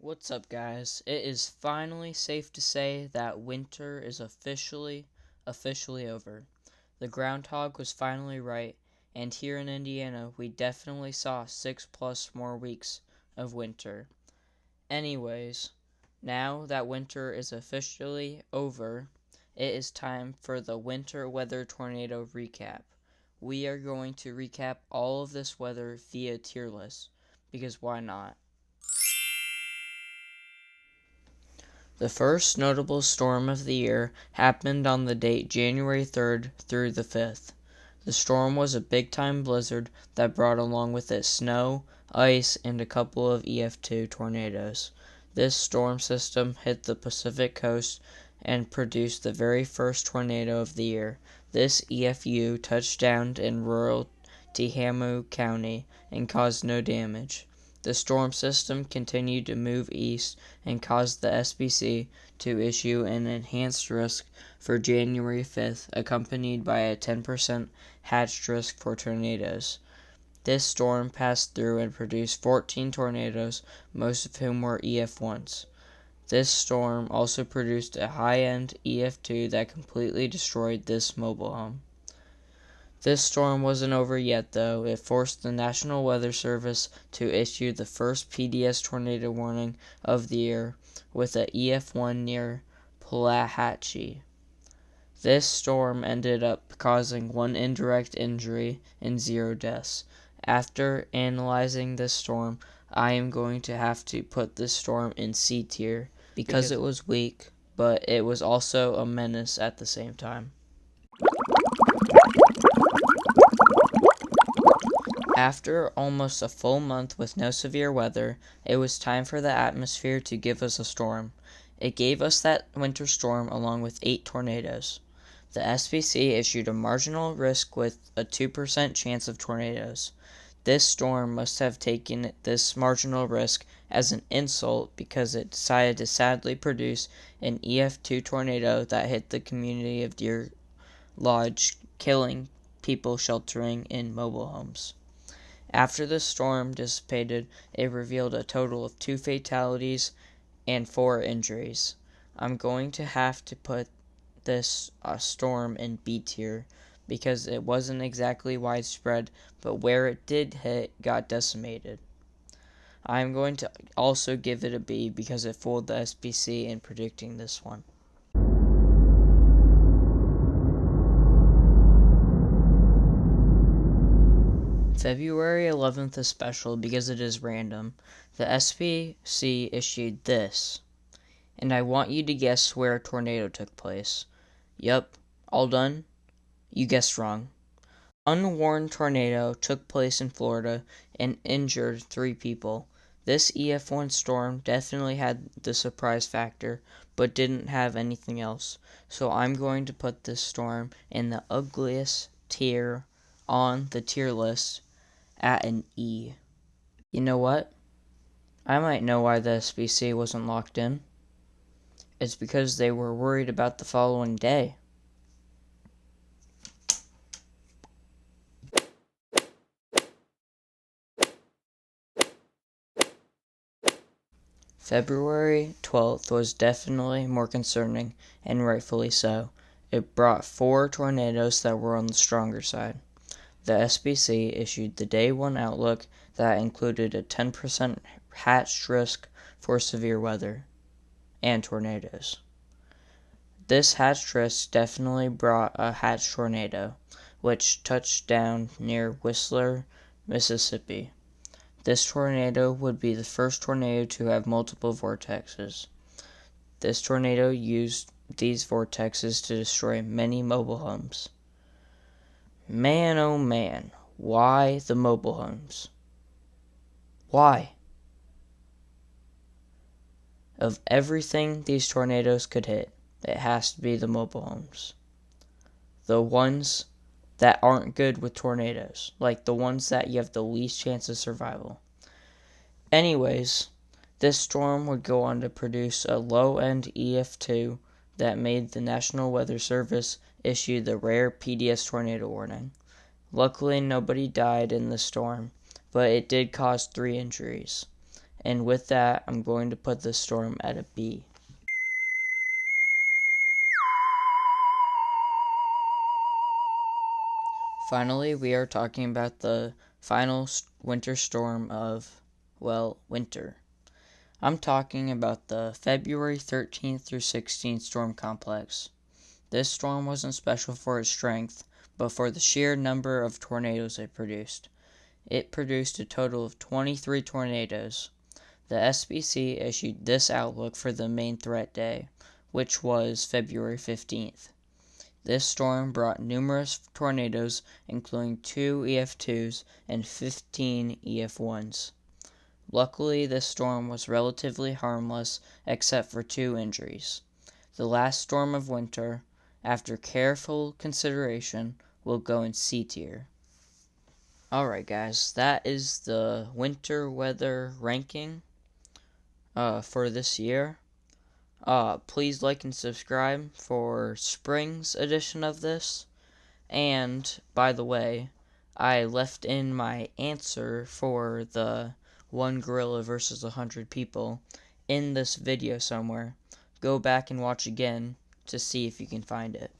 What's up, guys? It is finally safe to say that winter is officially over. The groundhog was finally right, and here in Indiana, we definitely saw 6+ more weeks of winter. Anyways, now that winter is officially over, it is time for the winter weather tornado recap. We are going to recap all of this weather via tier list, because why not? The first notable storm of the year happened on the date January 3rd through the 5th. The storm was a big-time blizzard that brought along with it snow, ice, and a couple of EF2 tornadoes. This storm system hit the Pacific coast and produced the very first tornado of the year. This EFU touched down in rural Tihamu County and caused no damage. The storm system continued to move east and caused the SPC to issue an enhanced risk for January 5th, accompanied by a 10% hatched risk for tornadoes. This storm passed through and produced 14 tornadoes, most of whom were EF1s. This storm also produced a high-end EF2 that completely destroyed this mobile home. This storm wasn't over yet, though. It forced the National Weather Service to issue the first PDS tornado warning of the year with a EF1 near Pulahatchie. This storm ended up causing 1 indirect injury and 0 deaths. After analyzing this storm, I am going to have to put this storm in C tier because it was weak, but it was also a menace at the same time. After almost a full month with no severe weather, it was time for the atmosphere to give us a storm. It gave us that winter storm along with 8 tornadoes. The SPC issued a marginal risk with a 2% chance of tornadoes. This storm must have taken this marginal risk as an insult because it decided to sadly produce an EF2 tornado that hit the community of Deer Lodge, killing people sheltering in mobile homes. After the storm dissipated, it revealed a total of 2 fatalities and 4 injuries. I'm going to have to put this storm in B tier because it wasn't exactly widespread, but where it did hit got decimated. I'm going to also give it a B because it fooled the SPC in predicting this one. February 11th is special because it is random. The SPC issued this, and I want you to guess where a tornado took place. Yup, all done? You guessed wrong. Unwarned tornado took place in Florida and injured 3 people. This EF1 storm definitely had the surprise factor, but didn't have anything else. So I'm going to put this storm in the ugliest tier on the tier list at an E. You know what? I might know why the SPC wasn't locked in. It's because they were worried about the following day. February 12th was definitely more concerning, and rightfully so. It brought 4 tornadoes that were on the stronger side. The SPC issued the Day 1 outlook that included a 10% hatched risk for severe weather and tornadoes. This hatched risk definitely brought a hatched tornado, which touched down near Whistler, Mississippi. This tornado would be the first tornado to have multiple vortexes. This tornado used these vortexes to destroy many mobile homes. Man, oh man, why the mobile homes? Why? Of everything these tornadoes could hit, it has to be the mobile homes. The ones that aren't good with tornadoes, like the ones that you have the least chance of survival. Anyways, this storm would go on to produce a low-end EF2 that made the National Weather Service issue the rare PDS tornado warning. Luckily, nobody died in the storm, but it did cause 3 injuries. And with that, I'm going to put this storm at a B. Finally, we are talking about the final winter storm of, well, winter. I'm talking about the February 13th through 16th storm complex. This storm wasn't special for its strength, but for the sheer number of tornadoes it produced. It produced a total of 23 tornadoes. The SPC issued this outlook for the main threat day, which was February 15th. This storm brought numerous tornadoes, including 2 EF2s and 15 EF1s. Luckily, this storm was relatively harmless except for 2 injuries. The last storm of winter, after careful consideration, will go in C tier. Alright guys, that is the winter weather ranking for this year. Please like and subscribe for spring's edition of this. And, by the way, I left in my answer for the 1 gorilla versus 100 people in this video somewhere. Go back and watch again to see if you can find it.